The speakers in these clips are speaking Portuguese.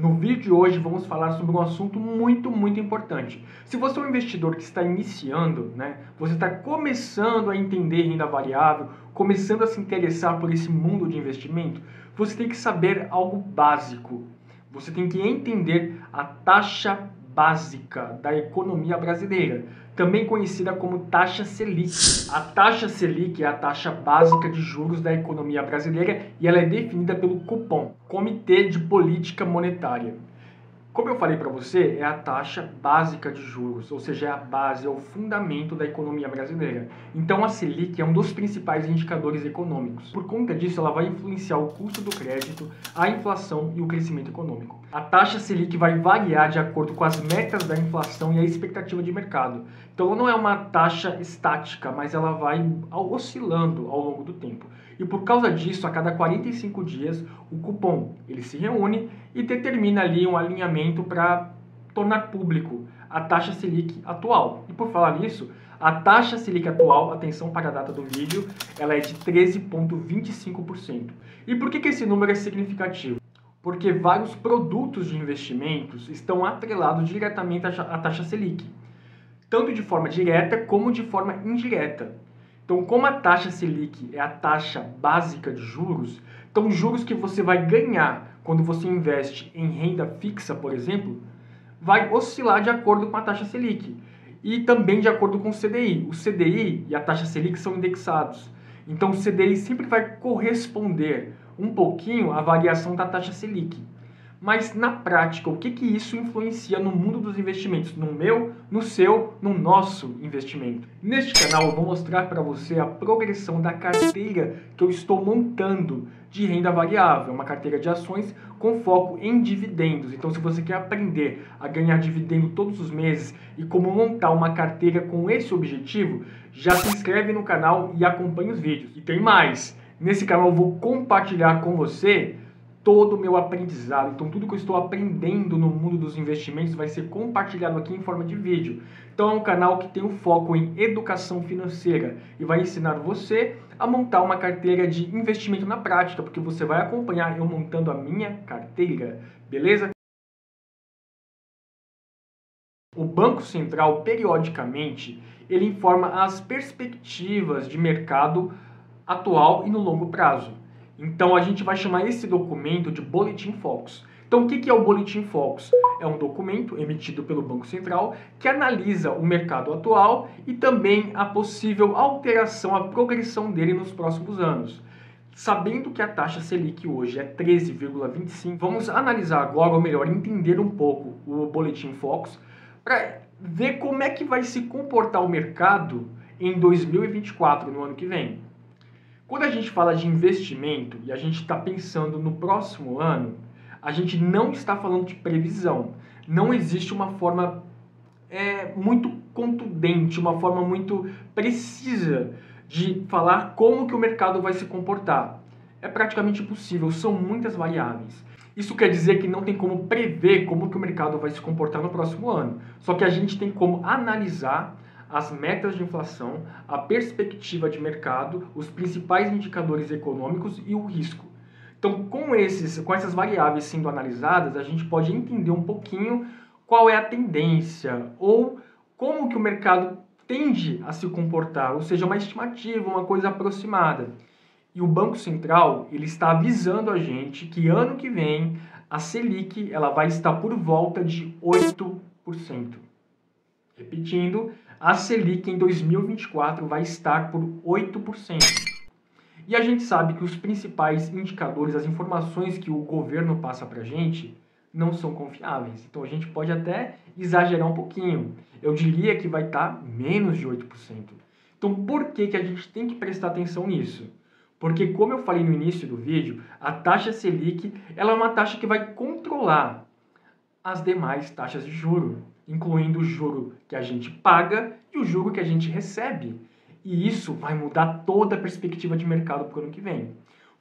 No vídeo de hoje vamos falar sobre um assunto muito importante. Se você é um investidor que está iniciando, você está começando a entender renda variável, começando a se interessar por esse mundo de investimento, você tem que saber algo básico. Você tem que entender a taxa básica da economia brasileira, também conhecida como taxa Selic. A taxa Selic é a taxa básica de juros da economia brasileira e ela é definida pelo Copom, Comitê de Política Monetária. Como eu falei para você, é a taxa básica de juros, ou seja, é a base, é o fundamento da economia brasileira. Então a Selic é um dos principais indicadores econômicos. Por conta disso, ela vai influenciar o custo do crédito, a inflação e o crescimento econômico. A taxa Selic vai variar de acordo com as metas da inflação e a expectativa de mercado. Então ela não é uma taxa estática, mas ela vai oscilando ao longo do tempo. E por causa disso, a cada 45 dias, o Copom ele se reúne e determina ali um alinhamento para tornar público a taxa Selic atual. E por falar nisso, a taxa Selic atual, atenção para a data do vídeo, ela é de 13,25%. E por que esse número é significativo? Porque vários produtos de investimentos estão atrelados diretamente à taxa Selic, tanto de forma direta como de forma indireta. Então, como a taxa Selic é a taxa básica de juros, então os juros que você vai ganhar quando você investe em renda fixa, por exemplo, vai oscilar de acordo com a taxa Selic e também de acordo com o CDI. O CDI e a taxa Selic são indexados. Então, o CDI sempre vai corresponder um pouquinho à variação da taxa Selic. Mas, na prática, o que isso influencia no mundo dos investimentos? No meu, no seu, no nosso investimento. Neste canal, eu vou mostrar para você a progressão da carteira que eu estou montando de renda variável. Uma carteira de ações com foco em dividendos. Então, se você quer aprender a ganhar dividendo todos os meses e como montar uma carteira com esse objetivo, já se inscreve no canal e acompanhe os vídeos. E tem mais! Nesse canal eu vou compartilhar com você todo o meu aprendizado. Então, tudo que eu estou aprendendo no mundo dos investimentos vai ser compartilhado aqui em forma de vídeo. Então, é um canal que tem um foco em educação financeira e vai ensinar você a montar uma carteira de investimento na prática, porque você vai acompanhar eu montando a minha carteira, beleza? O Banco Central, periodicamente, ele informa as perspectivas de mercado atual e no longo prazo. Então, a gente vai chamar esse documento de Boletim Focus. Então, o que é o Boletim Focus? É um documento emitido pelo Banco Central que analisa o mercado atual e também a possível alteração, a progressão dele nos próximos anos. Sabendo que a taxa Selic hoje é 13,25, vamos analisar agora, ou melhor, entender um pouco o Boletim Focus para ver como é que vai se comportar o mercado em 2024, no ano que vem. Quando a gente fala de investimento e a gente está pensando no próximo ano, a gente não está falando de previsão. Não existe uma forma muito contundente, uma forma muito precisa de falar como que o mercado vai se comportar. É praticamente impossível, são muitas variáveis. Isso quer dizer que não tem como prever como que o mercado vai se comportar no próximo ano. Só que a gente tem como analisar as metas de inflação, a perspectiva de mercado, os principais indicadores econômicos e o risco. Então, com essas variáveis sendo analisadas, a gente pode entender um pouquinho qual é a tendência ou como que o mercado tende a se comportar, ou seja, uma estimativa, uma coisa aproximada. E o Banco Central ele está avisando a gente que ano que vem a Selic ela vai estar por volta de 8%. Repetindo, a Selic em 2024 vai estar por 8%. E a gente sabe que os principais indicadores, as informações que o governo passa para a gente, não são confiáveis. Então a gente pode até exagerar um pouquinho. Eu diria que vai estar menos de 8%. Então por que a gente tem que prestar atenção nisso? Porque, como eu falei no início do vídeo, a taxa Selic ela é uma taxa que vai controlar as demais taxas de juro, incluindo o juro que a gente paga e o juro que a gente recebe. E isso vai mudar toda a perspectiva de mercado para o ano que vem.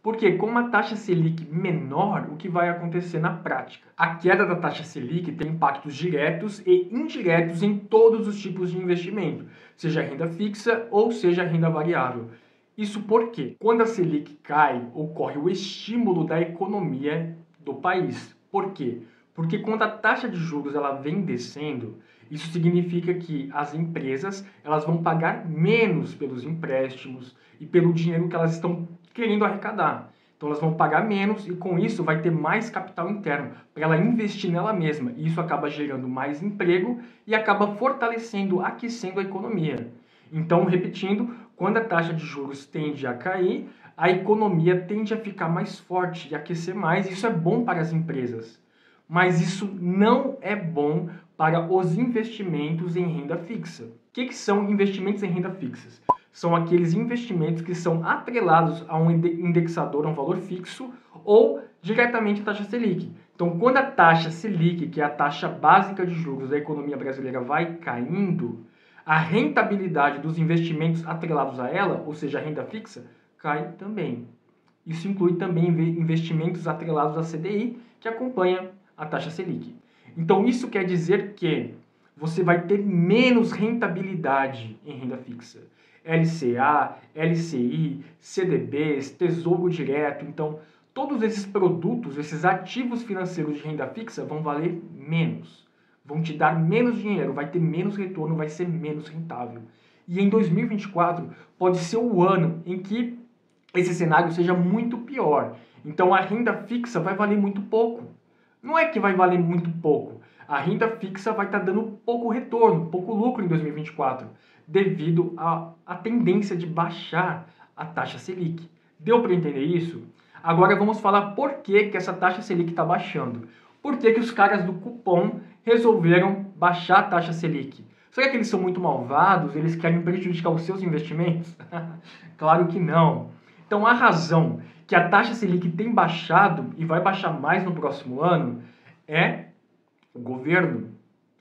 Porque com uma taxa Selic menor, o que vai acontecer na prática? A queda da taxa Selic tem impactos diretos e indiretos em todos os tipos de investimento, seja renda fixa ou seja renda variável. Isso porque, quando a Selic cai, ocorre o estímulo da economia do país. Por quê? Porque quando a taxa de juros ela vem descendo, isso significa que as empresas elas vão pagar menos pelos empréstimos e pelo dinheiro que elas estão querendo arrecadar. Então elas vão pagar menos e com isso vai ter mais capital interno para ela investir nela mesma. E isso acaba gerando mais emprego e acaba fortalecendo, aquecendo a economia. Então, repetindo, quando a taxa de juros tende a cair, a economia tende a ficar mais forte e aquecer mais. Isso é bom para as empresas. Mas isso não é bom para os investimentos em renda fixa. O que são investimentos em renda fixa? São aqueles investimentos que são atrelados a um indexador, a um valor fixo, ou diretamente à taxa Selic. Então, quando a taxa Selic, que é a taxa básica de juros da economia brasileira, vai caindo, a rentabilidade dos investimentos atrelados a ela, ou seja, a renda fixa, cai também. Isso inclui também investimentos atrelados à CDI, que acompanha a taxa Selic. Então, isso quer dizer que você vai ter menos rentabilidade em renda fixa. LCA, LCI, CDBs, Tesouro Direto. Então, todos esses produtos, esses ativos financeiros de renda fixa vão valer menos. Vão te dar menos dinheiro, vai ter menos retorno, vai ser menos rentável. E em 2024 pode ser o ano em que esse cenário seja muito pior. Então, a renda fixa vai valer muito pouco. Não é que vai valer muito pouco. A renda fixa vai estar dando pouco retorno, pouco lucro em 2024, devido à tendência de baixar a taxa Selic. Deu para entender isso? Agora vamos falar por que essa taxa Selic está baixando. Por que os caras do cupom resolveram baixar a taxa Selic? Será que eles são muito malvados? Eles querem prejudicar os seus investimentos? Claro que não. Então a razão que a taxa Selic tem baixado e vai baixar mais no próximo ano é o governo.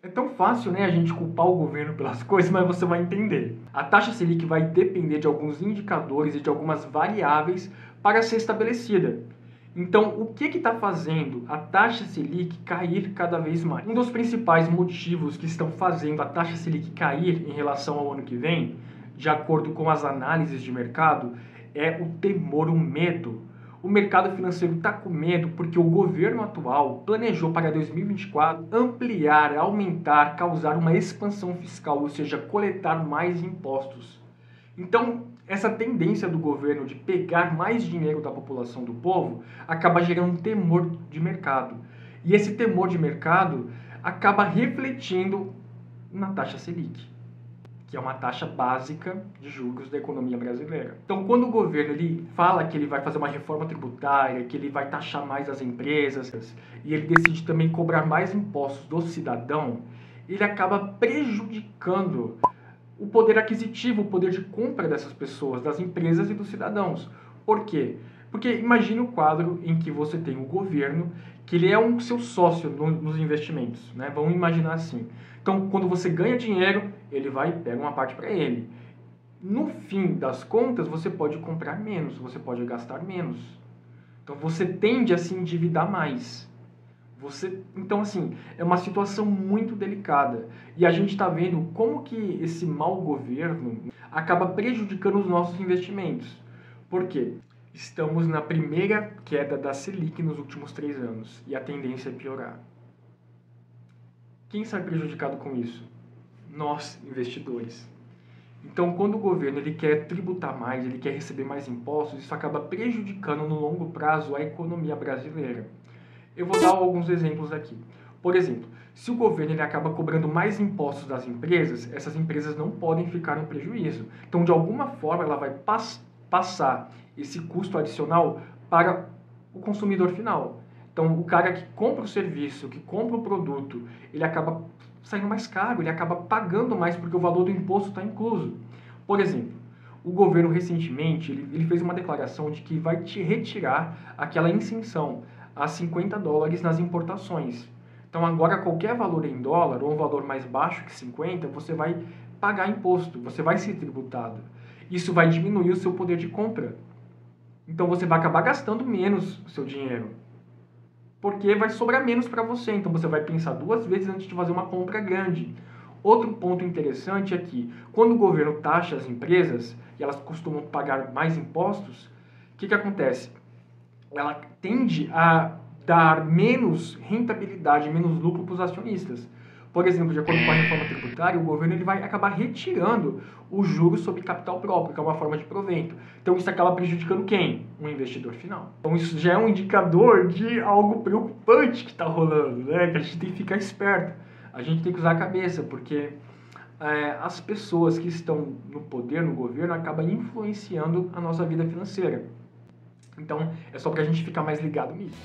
É tão fácil, né, a gente culpar o governo pelas coisas, mas você vai entender. A taxa Selic vai depender de alguns indicadores e de algumas variáveis para ser estabelecida. Então, o que está fazendo a taxa Selic cair cada vez mais? Um dos principais motivos que estão fazendo a taxa Selic cair em relação ao ano que vem, de acordo com as análises de mercado, é o temor, o medo. O mercado financeiro está com medo porque o governo atual planejou para 2024 ampliar, aumentar, causar uma expansão fiscal, ou seja, coletar mais impostos. Então, essa tendência do governo de pegar mais dinheiro da população, do povo, acaba gerando um temor de mercado. E esse temor de mercado acaba refletindo na taxa Selic, que é uma taxa básica de juros da economia brasileira. Então, quando o governo ele fala que ele vai fazer uma reforma tributária, que ele vai taxar mais as empresas, e ele decide também cobrar mais impostos do cidadão, ele acaba prejudicando o poder aquisitivo, o poder de compra dessas pessoas, das empresas e dos cidadãos. Por quê? Porque imagine o quadro em que você tem o governo, que ele é um seu sócio nos investimentos, né? Vamos imaginar assim. Então, quando você ganha dinheiro, ele vai e pega uma parte para ele. No fim das contas, você pode comprar menos, você pode gastar menos. Então, você tende a se endividar mais. Então, assim, é uma situação muito delicada. E a gente está vendo como que esse mau governo acaba prejudicando os nossos investimentos. Por quê? Estamos na primeira queda da Selic nos últimos 3 anos e a tendência é piorar. Quem sai prejudicado com isso? Nós, investidores. Então, quando o governo ele quer tributar mais, ele quer receber mais impostos, isso acaba prejudicando no longo prazo a economia brasileira. Eu vou dar alguns exemplos aqui. Por exemplo, se o governo ele acaba cobrando mais impostos das empresas, essas empresas não podem ficar no prejuízo. Então, de alguma forma, ela vai passar esse custo adicional para o consumidor final. Então, o cara que compra o serviço, que compra o produto, ele acaba saindo mais caro, ele acaba pagando mais porque o valor do imposto está incluso. Por exemplo, o governo recentemente ele fez uma declaração de que vai te retirar aquela isenção a $50 nas importações. Então, agora qualquer valor em dólar ou um valor mais baixo que 50, você vai pagar imposto, você vai ser tributado. Isso vai diminuir o seu poder de compra. Então, você vai acabar gastando menos o seu dinheiro, porque vai sobrar menos para você. Então, você vai pensar 2 vezes antes de fazer uma compra grande. Outro ponto interessante é que, quando o governo taxa as empresas, e elas costumam pagar mais impostos, o que acontece? Ela tende a dar menos rentabilidade, menos lucro para os acionistas. Por exemplo, de acordo com a reforma tributária, o governo ele vai acabar retirando os juros sobre capital próprio, que é uma forma de provento. Então isso acaba prejudicando quem? O investidor final. Então isso já é um indicador de algo preocupante que está rolando, né? Que a gente tem que ficar esperto. A gente tem que usar a cabeça, porque as pessoas que estão no poder, no governo, acabam influenciando a nossa vida financeira. Então é só pra gente ficar mais ligado nisso.